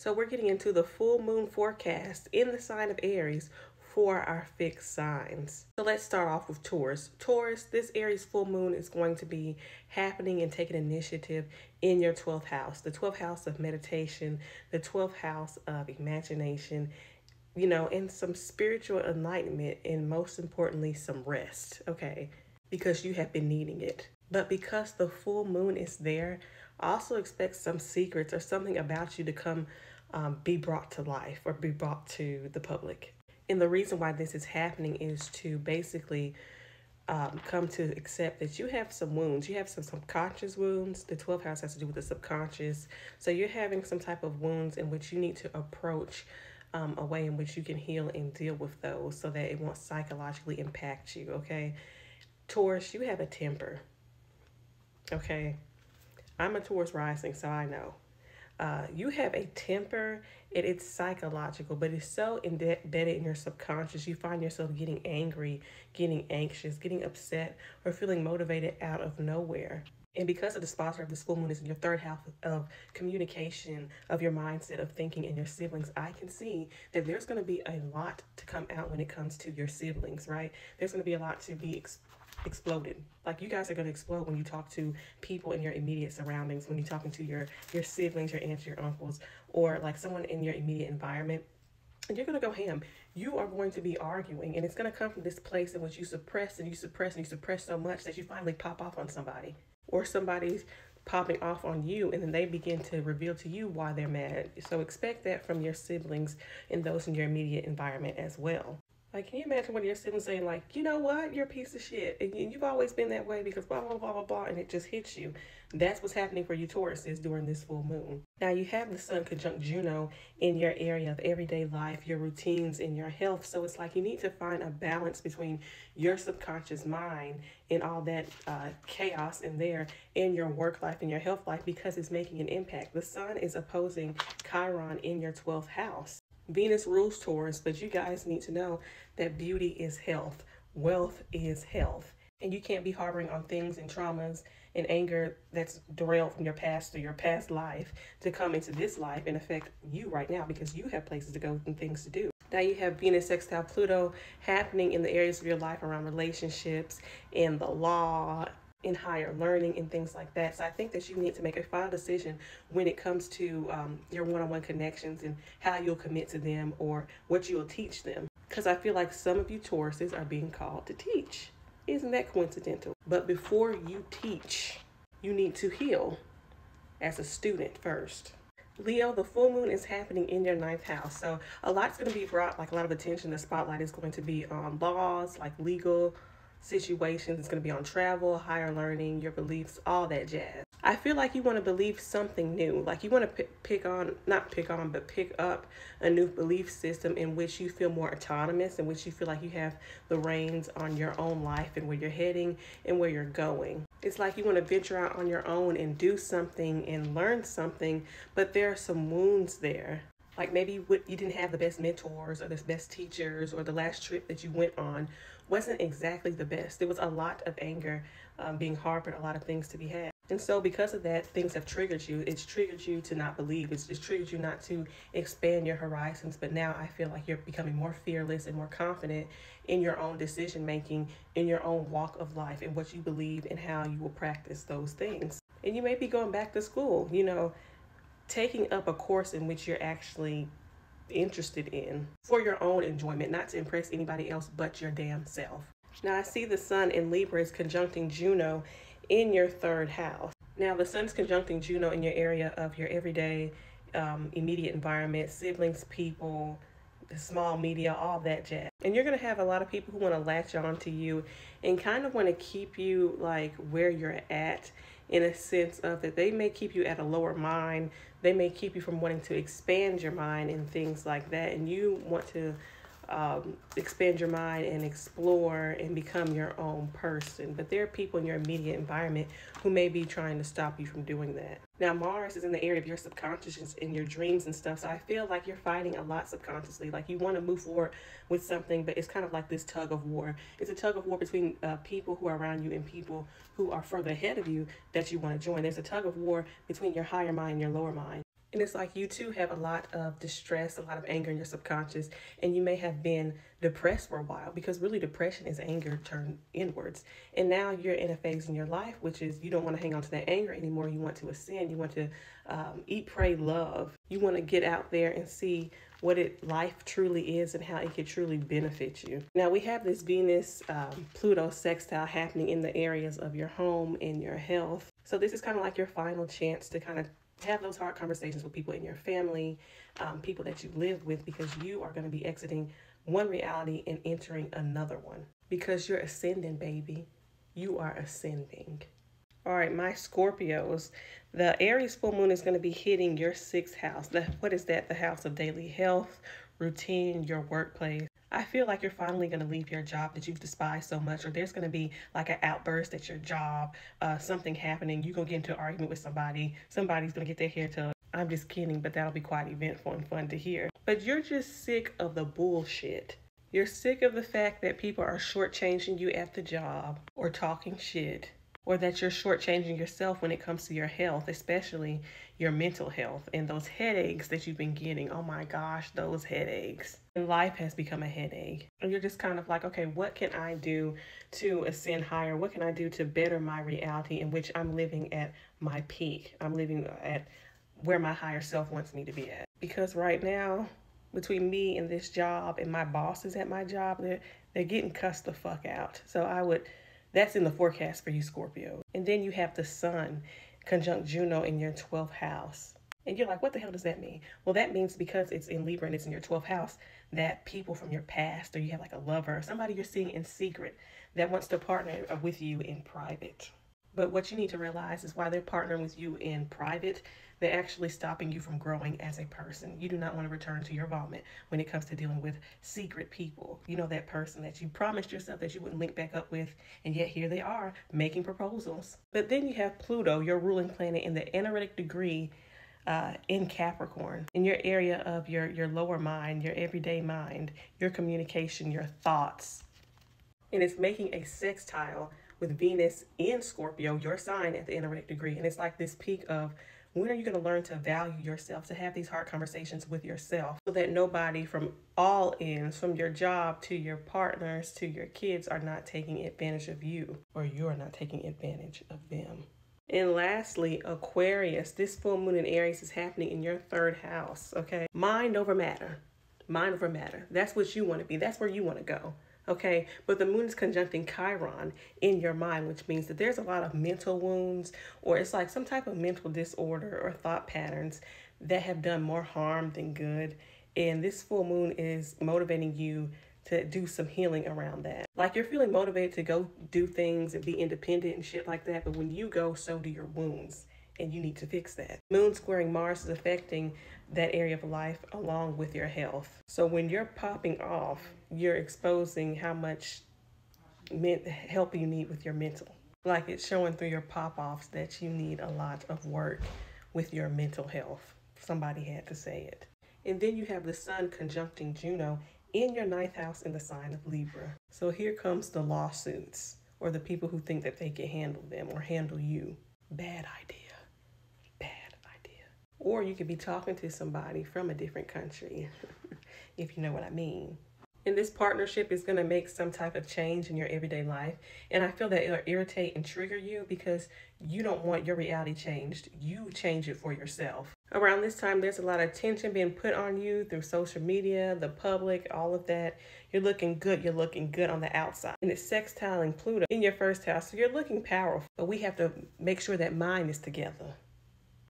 So we're getting into the full moon forecast in the sign of Aries for our fixed signs. So let's start off with Taurus. Taurus, this Aries full moon is going to be happening and taking initiative in your 12th house, the 12th house of meditation, the 12th house of imagination, you know, and some spiritual enlightenment, and most importantly, some rest, okay? Because you have been needing it. But because the full moon is there, also expect some secrets or something about you to come be brought to life or be brought to the public. And the reason why this is happening is to basically come to accept that you have some wounds. You have some subconscious wounds. The 12th house has to do with the subconscious. So you're having some type of wounds in which you need to approach a way in which you can heal and deal with those so that it won't psychologically impact you, okay? Taurus, you have a temper, okay? I'm a Taurus rising, so I know. You have a temper, and it's psychological, but it's so embedded in your subconscious. You find yourself getting angry, getting anxious, getting upset, or feeling motivated out of nowhere. And because of the sponsor of this full moon is in your third house of communication, of your mindset, of thinking, and your siblings, I can see that there's going to be a lot to come out when it comes to your siblings, right? There's going to be a lot to be exploded. Like, you guys are going to explode when you talk to people in your immediate surroundings, when you're talking to your siblings, your aunts, your uncles, or like someone in your immediate environment. And you're going to go ham. You are going to be arguing, and it's going to come from this place in which you suppress and you suppress and you suppress so much that you finally pop off on somebody, or somebody's popping off on you, and then they begin to reveal to you why they're mad. So expect that from your siblings and those in your immediate environment as well. Like, can you imagine one of your siblings saying, like, you know what, you're a piece of shit, and you've always been that way because blah, blah, blah, blah, blah, and it just hits you. That's what's happening for you Tauruses during this full moon. Now, you have the Sun conjunct Juno in your area of everyday life, your routines, and your health. So it's like you need to find a balance between your subconscious mind and all that chaos in there, and your work life and your health life, because it's making an impact. The Sun is opposing Chiron in your 12th house. Venus rules Taurus, but you guys need to know that beauty is health, wealth is health, and you can't be harboring on things and traumas and anger that's derailed from your past or your past life to come into this life and affect you right now, because you have places to go and things to do. Now you have Venus sextile Pluto happening in the areas of your life around relationships and the law, in higher learning and things like that. So I think that you need to make a final decision when it comes to your one-on-one connections and how you'll commit to them or what you'll teach them. Because I feel like some of you Tauruses are being called to teach. Isn't that coincidental? But before you teach, you need to heal as a student first. Leo, the full moon is happening in your 9th house. So a lot's going to be brought, like a lot of attention. The spotlight is going to be on laws, like legal situations. It's going to be on travel, higher learning, your beliefs, all that jazz. I feel like you want to believe something new. Like you want to pick up a new belief system in which you feel more autonomous, in which you feel like you have the reins on your own life and where you're heading and where you're going. It's like you want to venture out on your own and do something and learn something, but there are some wounds there. Like maybe you didn't have the best mentors or the best teachers, or the last trip that you went on wasn't exactly the best. There was a lot of anger being harbored, a lot of things to be had. And so because of that, things have triggered you. It's triggered you to not believe. It's triggered you not to expand your horizons. But now I feel like you're becoming more fearless and more confident in your own decision making, in your own walk of life, and what you believe and how you will practice those things. And you may be going back to school, you know, taking up a course in which you're actually interested in for your own enjoyment, not to impress anybody else but your damn self. Now I see the Sun in Libra is conjuncting Juno in your 3rd house. Now the Sun's conjuncting Juno in your area of your everyday immediate environment, siblings, people, the small media, all that jazz. And you're going to have a lot of people who want to latch on to you and kind of want to keep you like where you're at, in a sense of that they may keep you at a lower mind. They may keep you from wanting to expand your mind and things like that. And you want to expand your mind and explore and become your own person. But there are people in your immediate environment who may be trying to stop you from doing that. Now, Mars is in the area of your subconscious and your dreams and stuff. So I feel like you're fighting a lot subconsciously. Like you want to move forward with something, but it's kind of like this tug of war. It's a tug of war between people who are around you and people who are further ahead of you that you want to join. There's a tug of war between your higher mind and your lower mind. And it's like you too have a lot of distress, a lot of anger in your subconscious, and you may have been depressed for a while, because really depression is anger turned inwards. And now you're in a phase in your life, which is you don't want to hang on to that anger anymore. You want to ascend. You want to eat, pray, love. You want to get out there and see what life truly is and how it can truly benefit you. Now we have this Venus Pluto sextile happening in the areas of your home and your health. So this is kind of like your final chance to kind of have those hard conversations with people in your family, people that you live with, because you are going to be exiting one reality and entering another one, because you're ascending, baby. You are ascending. All right, my Scorpios, the Aries full moon is going to be hitting your 6th house. What is that? The house of daily health, routine, your workplace. I feel like you're finally going to leave your job that you've despised so much, or there's going to be like an outburst at your job, something happening. You're going to get into an argument with somebody. Somebody's going to get their hair tugged. I'm just kidding, but that'll be quite eventful and fun to hear. But you're just sick of the bullshit. You're sick of the fact that people are shortchanging you at the job, or talking shit, or that you're shortchanging yourself when it comes to your health, especially your mental health, and those headaches that you've been getting. Oh my gosh, those headaches. And life has become a headache. And you're just kind of like, okay, what can I do to ascend higher? What can I do to better my reality in which I'm living at my peak? I'm living at where my higher self wants me to be at. Because right now, between me and this job and my bosses at my job, they're getting cussed the fuck out. So that's in the forecast for you, Scorpio. And then you have the sun conjunct Juno in your 12th house. And you're like, what the hell does that mean? Well, that means because it's in Libra and it's in your 12th house, that people from your past, or you have like a lover, or somebody you're seeing in secret that wants to partner with you in private. But what you need to realize is, while they're partnering with you in private, they're actually stopping you from growing as a person. You do not want to return to your vomit when it comes to dealing with secret people. You know, that person that you promised yourself that you wouldn't link back up with, and yet here they are making proposals. But then you have Pluto, your ruling planet, in the energetic degree in Capricorn, in your area of your lower mind, your everyday mind, your communication, your thoughts. And it's making a sextile with Venus in Scorpio, your sign, at the energetic degree. And it's like this peak of, when are you going to learn to value yourself, to have these hard conversations with yourself, so that nobody from all ends, from your job to your partners to your kids, are not taking advantage of you, or you're not taking advantage of them. And lastly, Aquarius, this full moon in Aries is happening in your 3rd house, okay? Mind over matter. Mind over matter. That's what you want to be. That's where you want to go. Okay, but the moon is conjuncting Chiron in your mind, which means that there's a lot of mental wounds, or it's like some type of mental disorder or thought patterns that have done more harm than good. And this full moon is motivating you to do some healing around that. Like, you're feeling motivated to go do things and be independent and shit like that, but when you go, so do your wounds. And you need to fix that. Moon squaring Mars is affecting that area of life along with your health. So when you're popping off, you're exposing how much help you need with your mental. Like, it's showing through your pop-offs that you need a lot of work with your mental health. Somebody had to say it. And then you have the sun conjuncting Juno in your 9th house in the sign of Libra. So here comes the lawsuits, or the people who think that they can handle them or handle you. Bad idea. Or you could be talking to somebody from a different country, if you know what I mean. And this partnership is going to make some type of change in your everyday life. And I feel that it'll irritate and trigger you, because you don't want your reality changed. You change it for yourself. Around this time, there's a lot of attention being put on you through social media, the public, all of that. You're looking good. You're looking good on the outside. And it's sextiling Pluto in your 1st house. So you're looking powerful. But we have to make sure that mind is together.